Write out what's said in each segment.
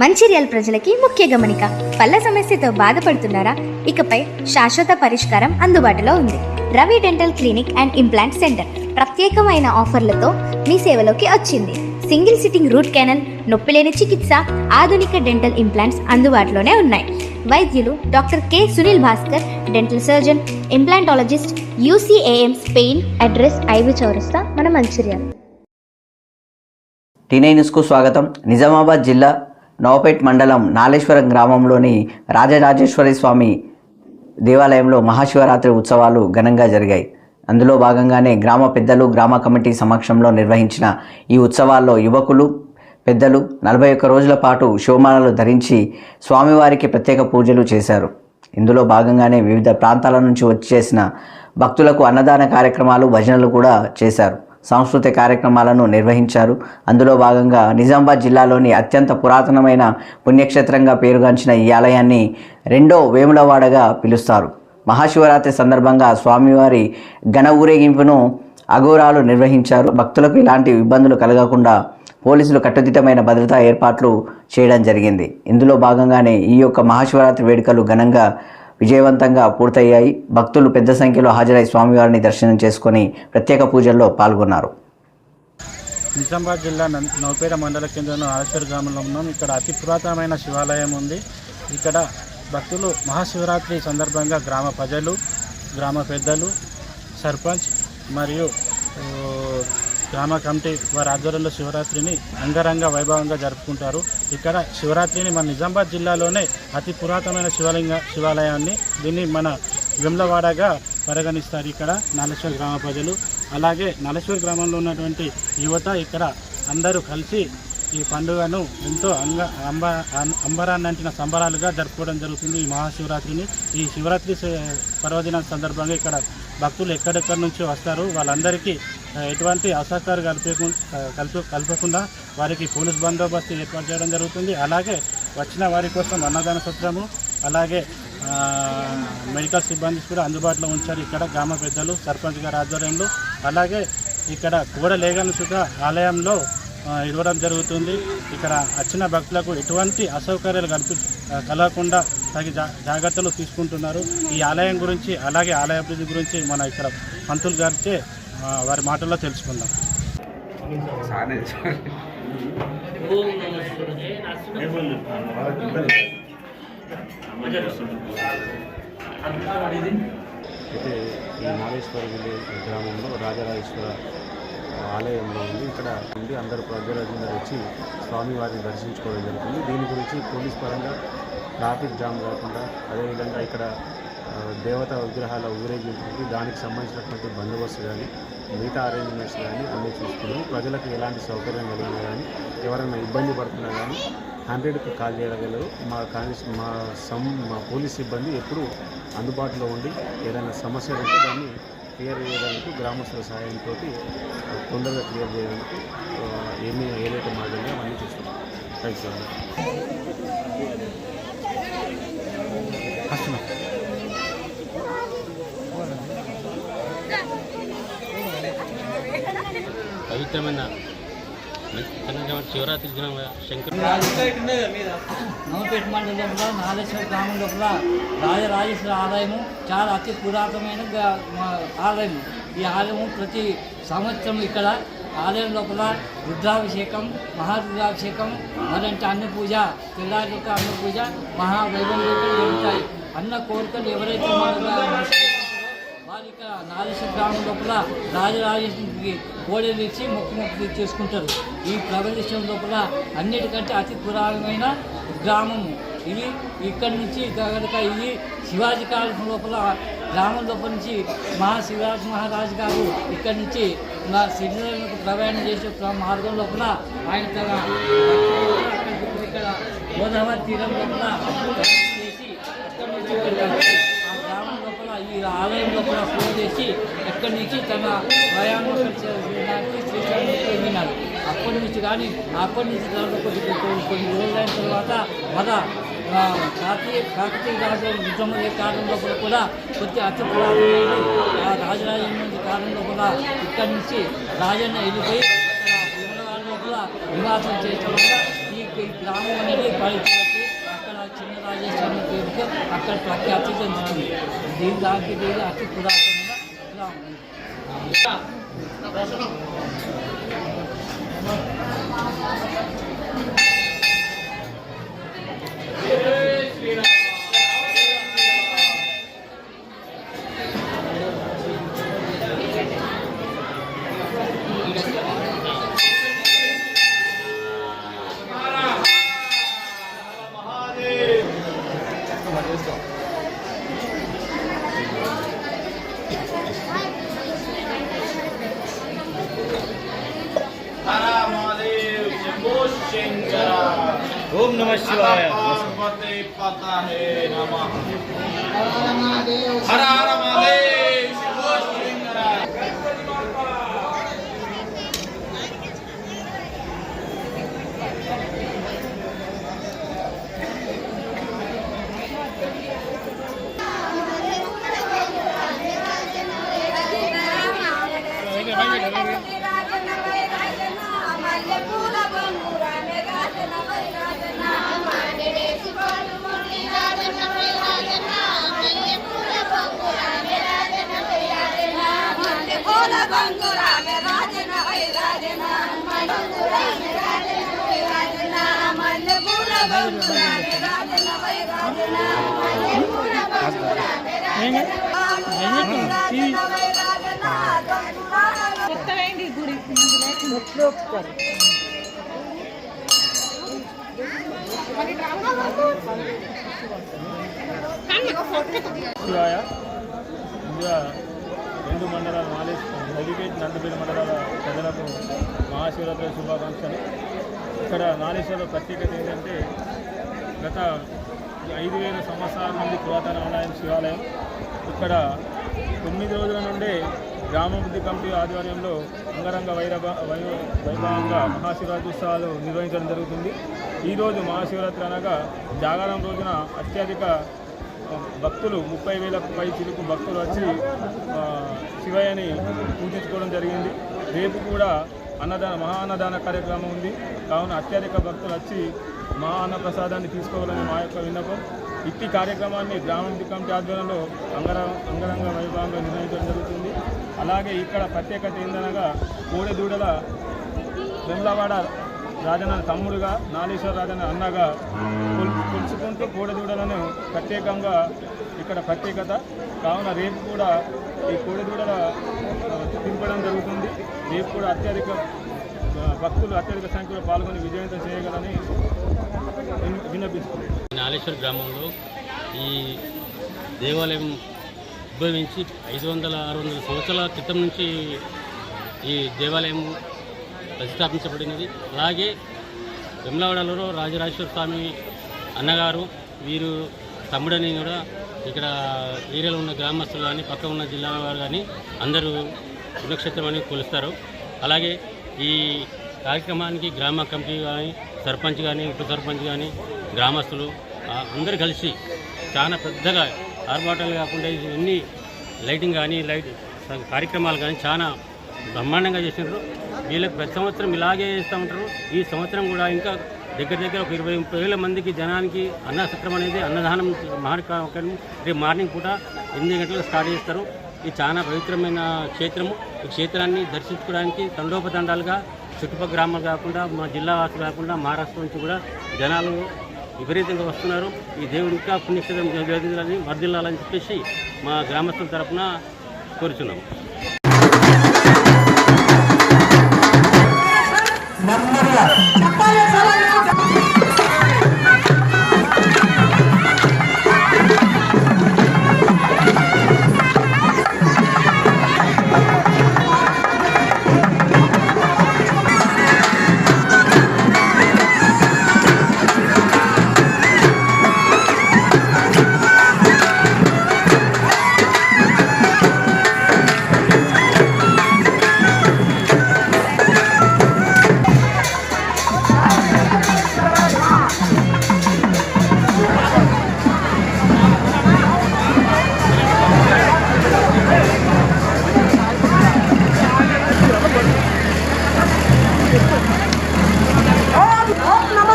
మంచిర్యాల ప్రజలకి ముఖ్య గమనిక. పళ్ళ సమస్యతో బాధపడుతున్నారా? ఇకపై శాశ్వత పరిష్కారం అందుబాటులో ఉంది. Ravi dental clinic and implant centre ప్రత్యేకమైన ఆఫర్లతో మీ సేవలోకి వచ్చింది. సింగిల్ సిట్టింగ్ రూట్ కెనాల్, నొప్పిలేని చికిత్స, ఆధునిక డెంటల్ ఇంప్లాంట్స్ అందుబాటులోనే ఉన్నాయి. వైద్యులు doctor K Sunil Bhaskar, dental surgeon, implantologist, UCAM Spain. Address IV చౌరస్తా, మన మంచిర్యాల. T9 న్యూస్కు స్వాగతం. నిజామాబాద్ జిల్లా నవపేట్ మండలం నాలేశ్వరం గ్రామంలోని రాజరాజేశ్వరి స్వామి దేవాలయంలో మహాశివరాత్రి ఉత్సవాలు ఘనంగా జరిగాయి. అందులో భాగంగానే గ్రామ పెద్దలు, గ్రామ కమిటీ సమక్షంలో నిర్వహించిన ఈ ఉత్సవాల్లో యువకులు, పెద్దలు 41 రోజుల పాటు శివమాలలు ధరించి స్వామివారికి ప్రత్యేక పూజలు చేశారు. ఇందులో భాగంగానే వివిధ ప్రాంతాల నుంచి వచ్చేసిన భక్తులకు అన్నదాన కార్యక్రమాలు, భజనలు కూడా చేశారు. సాంస్కృతిక కార్యక్రమాలను నిర్వహించారు. అందులో భాగంగా నిజామాబాద్ జిల్లాలోని అత్యంత పురాతనమైన పుణ్యక్షేత్రంగా పేరుగాంచిన ఈ ఆలయాన్ని రెండో వేములవాడగా పిలుస్తారు. మహాశివరాత్రి సందర్భంగా స్వామివారి ఘన ఊరేగింపును అఘోరాలు నిర్వహించారు. భక్తులకు ఎలాంటి ఇబ్బందులు కలగకుండా పోలీసులు కట్టుదిట్టమైన భద్రతా ఏర్పాట్లు చేయడం జరిగింది. ఇందులో భాగంగానే ఈ యొక్క మహాశివరాత్రి వేడుకలు ఘనంగా విజయవంతంగా పూర్తయ్యాయి. భక్తులు పెద్ద సంఖ్యలో హాజరై స్వామివారిని దర్శనం చేసుకొని ప్రత్యేక పూజల్లో పాల్గొన్నారు. నిజామాబాద్ జిల్లా నవపేట మండల కేంద్రంలో నాలేశ్వర గ్రామంలో ఉన్నాం. ఇక్కడ అతి పురాతనమైన శివాలయం ఉంది. ఇక్కడ భక్తులు మహాశివరాత్రి సందర్భంగా గ్రామ ప్రజలు, గ్రామ పెద్దలు, సర్పంచ్ మరియు గ్రామ కమిటీ వారి ఆధ్వర్యంలో శివరాత్రిని అంగరంగ వైభవంగా జరుపుకుంటారు. ఇక్కడ శివరాత్రిని మన నిజామాబాద్ జిల్లాలోనే అతి పురాతనమైన శివాలయాన్ని దీన్ని మన వేములవాడగా పరిగణిస్తారు ఇక్కడ నాలేశ్వర గ్రామ ప్రజలు. అలాగే నాలేశ్వర గ్రామంలో ఉన్నటువంటి యువత ఇక్కడ అందరూ కలిసి ఈ పండుగను ఎంతో అంబరాన్నంటిన సంబరాలుగా జరుపుకోవడం జరుగుతుంది. ఈ మహాశివరాత్రిని, ఈ శివరాత్రి పర్వదిన సందర్భంగా ఇక్కడ భక్తులు ఎక్కడెక్కడి నుంచి వస్తారు. వాళ్ళందరికీ ఎటువంటి అసహకారం కల్పకుండా వారికి పోలీస్ బందోబస్తు ఏర్పాటు చేయడం జరుగుతుంది. అలాగే వచ్చిన వారి కోసం అన్నదాన సత్రము, అలాగే మెడికల్ సిబ్బంది కూడా అందుబాటులో ఉంచారు ఇక్కడ గ్రామ పెద్దలు, సర్పంచ్ గారి ఆధ్వర్యంలో. అలాగే ఇక్కడ కూడలేగను సుధా ఆలయంలో ఇవ్వడం జరుగుతుంది. ఇక్కడ వచ్చిన భక్తులకు ఎటువంటి అసౌకర్యాలు కలగకుండా తగి జాగ్రత్తలు తీసుకుంటున్నారు. ఈ ఆలయం గురించి, అలాగే ఆలయ అభివృద్ధి గురించి మన ఇక్కడ పంతులు గారిచే వారి మాటల్లో తెలుసుకుందాం. అయితే ఈ నాలేశ్వర విలేజ్ గ్రామంలో రాజరాజేశ్వర ఆలయంలో ఉంది. ఇక్కడ నుండి అందరూ ప్రజలందరూ వచ్చి స్వామివారిని దర్శించుకోవడం జరుగుతుంది. దీని గురించి పోలీస్ పరంగా ట్రాఫిక్ జామ్ కాకుండా, అదేవిధంగా ఇక్కడ దేవతా విగ్రహాల ఊరేగింపుకి దానికి సంబంధించినటువంటి బందోబస్తు కానీ, మిగతా అరేంజ్మెంట్స్ కానీ అన్నీ చూసుకుని ప్రజలకు ఎలాంటి సౌకర్యం కలిగినా కానీ, ఎవరైనా ఇబ్బంది పడుతున్నా కానీ 100కి కాల్ చేయగలరు. మా పోలీస్ సిబ్బంది ఎప్పుడూ అందుబాటులో ఉండి ఏదైనా సమస్యలు ఉంటే దాన్ని క్లియర్ చేయడానికి, గ్రామస్తుల సహాయంతో తొందరగా క్లియర్ చేయడానికి ఏదైతే మార్గంగా అవన్నీ చూస్తున్నాం. థ్యాంక్స్ అండి. పవిత్రమైన శివరాత్రి నవపేట మండలంలో నాలేశ్వర గ్రామం లోపల రాజరాజేశ్వర ఆలయము చాలా అతి పురాతనమైన ఆలయం. ఈ ఆలయము ప్రతి సంవత్సరం ఇక్కడ ఆలయం లోపల రుద్రాభిషేకం, మహారుద్రాభిషేకం, మరంటే అన్న పూజ, తెల్లారి అన్న పూజ మహావైభవంగా జరుగుతాయి. అన్న కోరికలు ఎవరైతే వారు ఇక్కడ నాలేశ్వర గ్రామం లోపల రాజరాజేశ్వరికి కోడలు ఇచ్చి మొక్కు చేసుకుంటారు. ఈ ప్రదేశం లోపల అన్నిటికంటే అతి పురాతనమైన గ్రామము ఇది. ఇక్కడి నుంచి కనుక ఇది శివాజీ కాలం లోపల గ్రామం లోపల నుంచి శివాజీ మహారాజు గారు ఇక్కడి నుంచి శ్రీనగర్కు ప్రయాణం చేసే మార్గం లోపల ఆయన తన ఇక్కడ గోదావరి తీరం లోపల చేసి అక్కడి నుంచి ఆ గ్రామం లోపల ఈ ఆలయం లోపల పూజ చేసి ఎక్కడి నుంచి తన ప్రయాణం చేయడానికి శ్రీశైలం వెళ్ళినారు. అప్పటి నుంచి కానీ కొన్ని రోజులైన తర్వాత మన కాకతీయ రాజు యుద్ధమయ్యే కాలం లోపల కూడా కొద్ది అతి పురాతనమైన రాజరాజేశ్వరి కాలం లోపల ఇక్కడి నుంచి రాజన్న వెళ్ళిపోయి లోపల నివాసం చేయడం వల్ల ఈ ఈ గ్రామం అనేది పడిపోయి అక్కడ చిన్న రాజేశ్వరం పేరుతో అక్కడ ప్రఖ్యాతి చెందుతుంది. దానికి అతి పురాతనమైన గ్రామం. ఓం నమ శివాయ. హర హర మహాదేవ్ శంభో శంకర. శివాయ. ముందుగా 2 మండలాల నదిపేట నందపేట మండలాల ప్రజలకు మహాశివరాత్రి శుభాకాంక్షలు. ఇక్కడ నాలేశ్వరంలో ప్రత్యేకత ఏంటంటే గత 5,000 సంవత్సరాల నుండి పురాతన ఆలయం శివాలయం. ఇక్కడ 9 రోజుల నుండే గ్రామాభివృద్ధి కమిటీ ఆధ్వర్యంలో అంగరంగ వైభవంగా మహాశివరాత్రి ఉత్సవాలు నిర్వహించడం జరుగుతుంది. ఈరోజు మహాశివరాత్రి అనగా జాగారం రోజున అత్యధిక భక్తులు 30,000కు పై చిలుకు భక్తులు వచ్చి శివయ్యని పూజించుకోవడం జరిగింది. రేపు కూడా మహా అన్నదాన కార్యక్రమం ఉంది. కావున అత్యధిక భక్తులు వచ్చి మహా అన్న ప్రసాదాన్ని తీసుకోవాలని మా యొక్క విన్నపం. ఇట్టి కార్యక్రమాన్ని గ్రామాభివృద్ధి కమిటీ ఆధ్వర్యంలో అంగరంగ వైభవంగా నిర్వహించడం జరుగుతుంది. అలాగే ఇక్కడ ప్రత్యేకత ఏందనగా కోడెదూడల వెమ్లవాడ రాజన్న తమ్ముడుగా నాలేశ్వర రాజన్న అన్నగా కొలుచుకుంటూ కోడెదూడలను ప్రత్యేకంగా ఇక్కడ ప్రత్యేకత. కావున రేపు కూడా ఈ కోడెదూడల తింపడం జరుగుతుంది. రేపు కూడా అత్యధిక భక్తులు అత్యధిక సంఖ్యలో పాల్గొని విజయవంతం చేయగలని విన్నపించుకుంటున్నాను. నాలేశ్వర గ్రామంలో ఈ దేవాలయం ఉద్భవించి 500-600 సంవత్సరాల క్రితం నుంచి ఈ దేవాలయం ప్రతిష్టాపించబడినది. అలాగే వెమ్లవాడలో రాజరాజేశ్వర స్వామి అన్నగారు వీరు తమ్ముడని కూడా ఇక్కడ ఏరియాలో ఉన్న గ్రామస్తులు కానీ పక్క ఉన్న జిల్లా వారు కానీ అందరూ పుణ్యక్షేత్రం అని కొలుస్తారు. అలాగే ఈ కార్యక్రమానికి గ్రామ కమిటీ కానీ సర్పంచ్ కానీ ఉప సర్పంచ్ కానీ గ్రామస్తులు అందరూ కలిసి చాలా పెద్దగా ఆర్భాటాలు కాకుండా ఇవన్నీ లైటింగ్ కానీ కార్యక్రమాలు కానీ చాలా బ్రహ్మాండంగా చేసినారు. వీళ్ళకి ప్రతి సంవత్సరం ఇలాగే చేస్తూ ఉంటారు. ఈ సంవత్సరం కూడా ఇంకా దగ్గర ఒక 20-30 వేల మందికి జనానికి అన్నసత్రం అనేది అన్నదానం రేపు మార్నింగ్ పూట 8 గంటలకు స్టార్ట్ చేస్తారు. ఇది చాలా పవిత్రమైన క్షేత్రము. ఈ క్షేత్రాన్ని దర్శించుకోవడానికి తండోపతండాలుగా చుట్టుపక్కల గ్రామాలు కాకుండా మా జిల్లా వాసులు కాకుండా మహారాష్ట్ర నుంచి కూడా జనాలు విపరీతంగా వస్తున్నారు. ఈ దేవుడు ఇంకా పుణ్యక్షేత్రం వర్ధిల్లాలని చెప్పేసి మా గ్రామస్తుల తరఫున కోరుచున్నాము.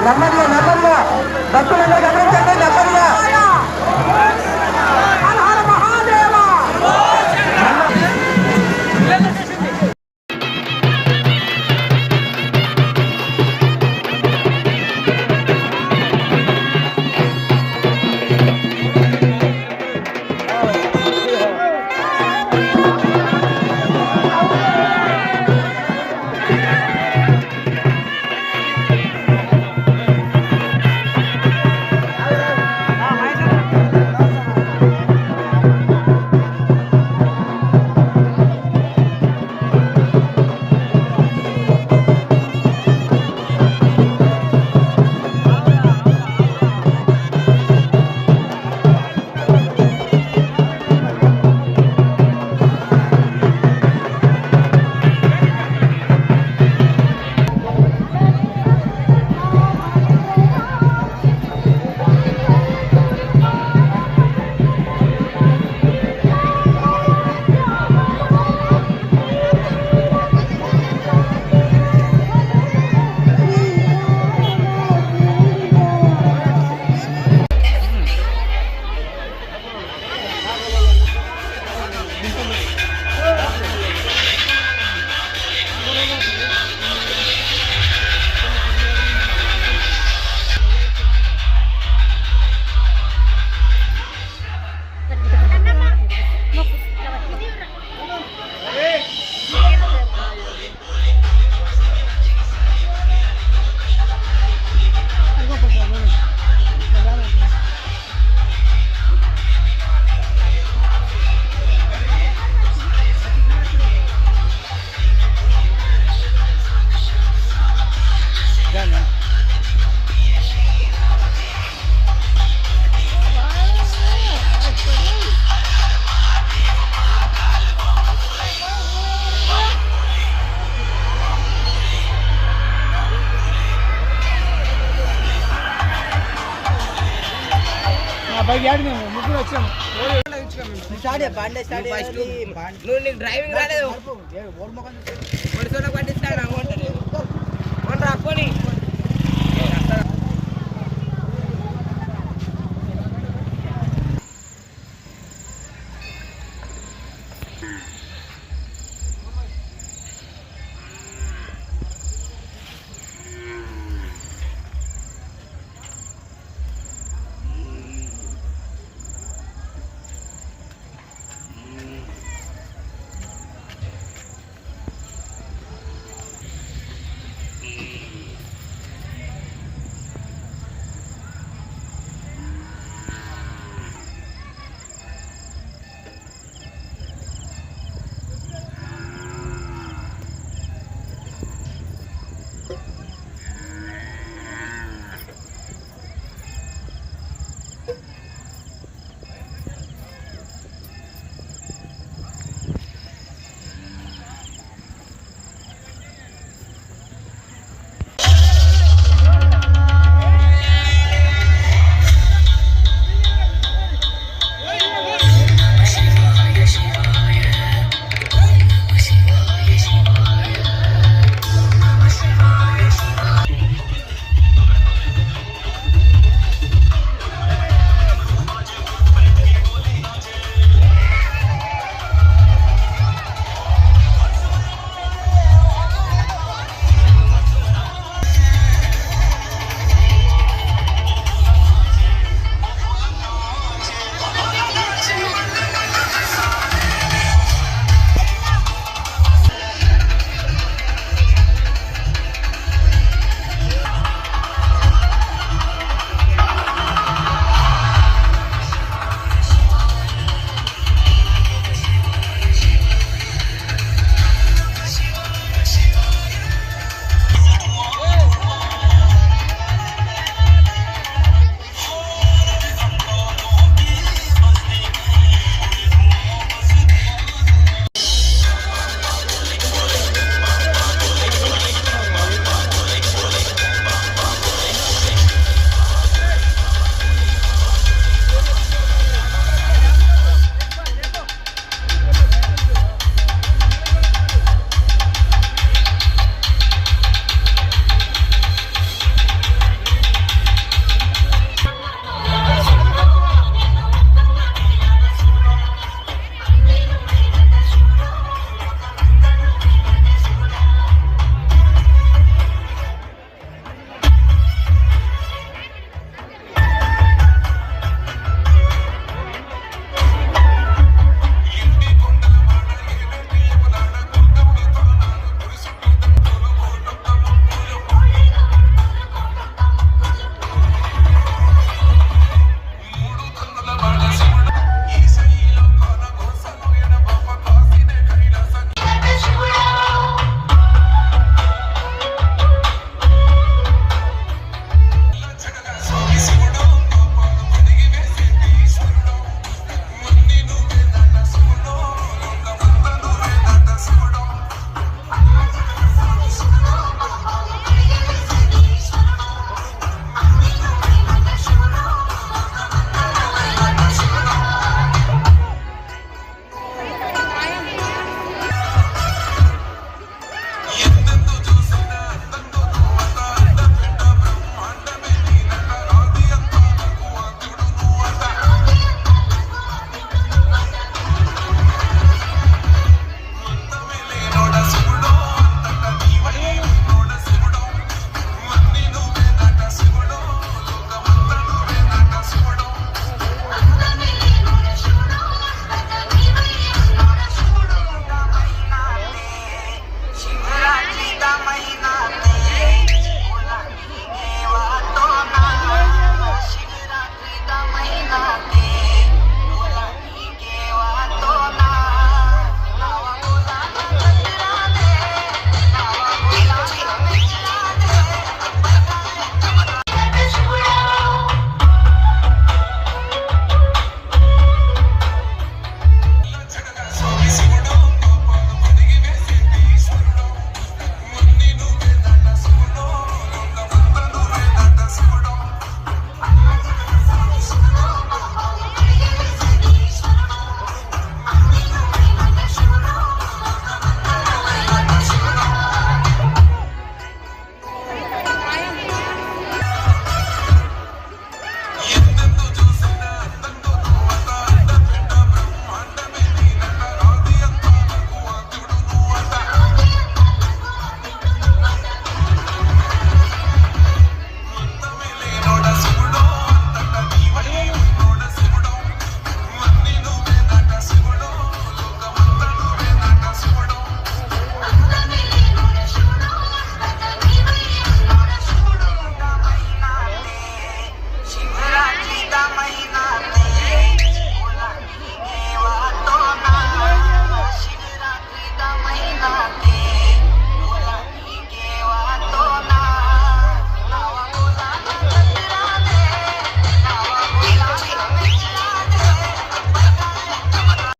నెమ్మదిగా భక్తులందరూ గమనించండి, నెమ్మదిగా. నువ్వు డ్రైవింగ్ రాలేదు బండి